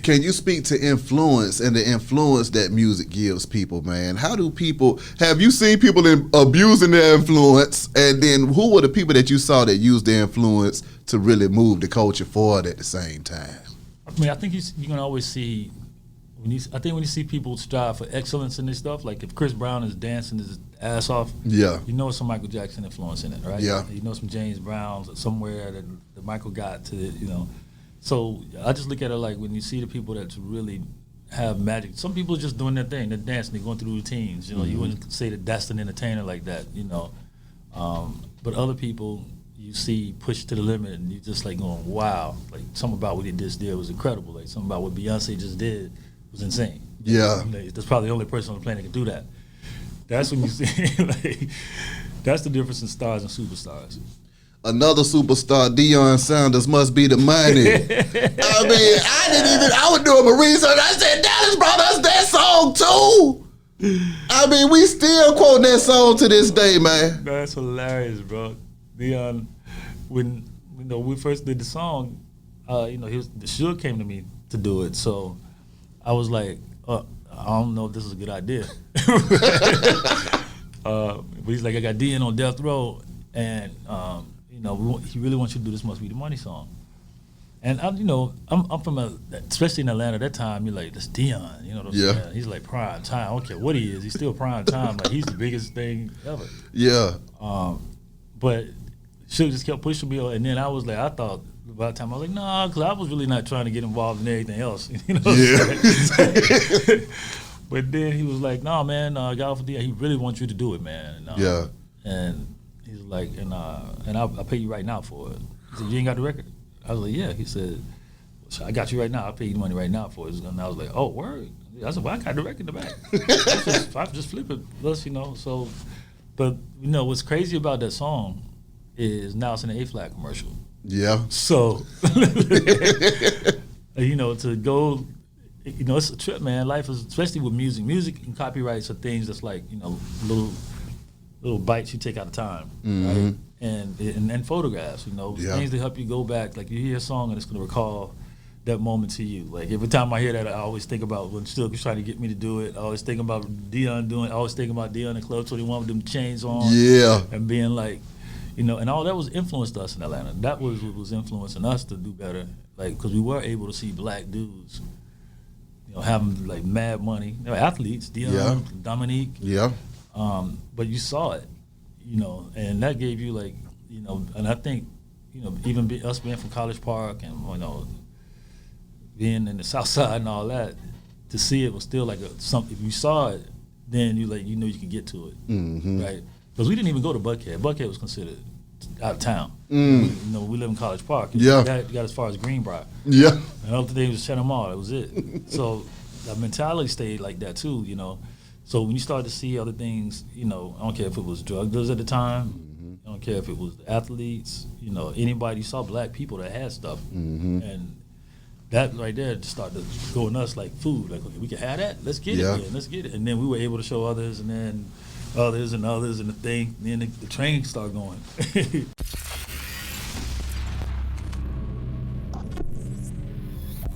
Can you speak to influence and the influence that music gives people, man? How do people, have you seen people abusing their influence, and then who were the people that you saw that used their influence to really move the culture forward at the same time? I mean, I think you can always see, when you see people strive for excellence in this stuff, like if Chris Brown is dancing his ass off, yeah, you know some Michael Jackson influence in it, right? Yeah. You know some James Brown somewhere that Michael got to, you know. So I just look at it like when you see the people that really have magic. Some people are just doing their thing. They're dancing. They're going through routines. You know, you wouldn't say that that's an entertainer like that. You know, but other people you see push to the limit, and you just like going, wow. Like something about what he just did was incredible. Like something about what Beyonce just did was insane. Yeah, that's probably the only person on the planet that can do that. That's when you see like that's the difference in stars and superstars. Another superstar, Deion Sanders, must be the money. I was doing my research. I said, Dallas brought us that song too. I mean, we still quoting that song to this day, man. That's hilarious, bro. Deion, when we first did the song, the Suge came to me to do it. So I was like, I don't know if this is a good idea. But he's like, I got Deion on death row, and he really wants you to do This Must Be the Money song. And I'm from especially in Atlanta at that time, you're like, that's Deion, Yeah. He's like prime time. I don't care what he is, he's still prime time. Like he's the biggest thing ever. Yeah. But Suge just kept pushing me, and then I was like, I thought by the time I was like, nah, because I was really not trying to get involved in everything else. Yeah. But then he was like, nah, man, God for Deion, he really wants you to do it, man. Yeah. And he's like, and I'll pay you right now for it. He said, you ain't got the record? I was like, yeah. He said, I got you right now. I'll pay you the money right now for it. And I was like, oh, word. I said, well, I got the record in the back. I just flip it. Plus, so, but, what's crazy about that song is now it's in an A-flat commercial. Yeah. So, to go, it's a trip, man. Life is, especially with music. Music and copyrights are things that's like, little bites you take out of time, mm-hmm. right? And photographs, Yeah. things that help you go back. Like you hear a song and it's going to recall that moment to you. Like every time I hear that, I always think about when Suge was trying to get me to do it. I always think about Deion doing it. I always think about Deion in Club 21 with them chains on. Yeah. And being like, and all that was influenced us in Atlanta. That was what was influencing us to do better. Like, because we were able to see black dudes, having like mad money. They were athletes, Deion, Yeah. Dominique. Yeah. But you saw it, and that gave you like, and I think, even us being from College Park and, being in the South Side and all that, to see it was still like something. If you saw it, then you you could get to it, mm-hmm. right? Because we didn't even go to Buckhead. Buckhead was considered out of town. We live in College Park. Yeah. You got as far as Greenbrier. Yeah. And all the thing was Cheddar Mall. That was it. So that mentality stayed like that too, So when you start to see other things, I don't care if it was drug dealers at the time, mm-hmm. I don't care if it was the athletes, anybody, you saw black people that had stuff. Mm-hmm. And that right there just started going nuts like food. Like, okay, we can have that? Let's get Yeah. it then. Let's get it. And then we were able to show others, and then others and others, and the thing. And then the train started going.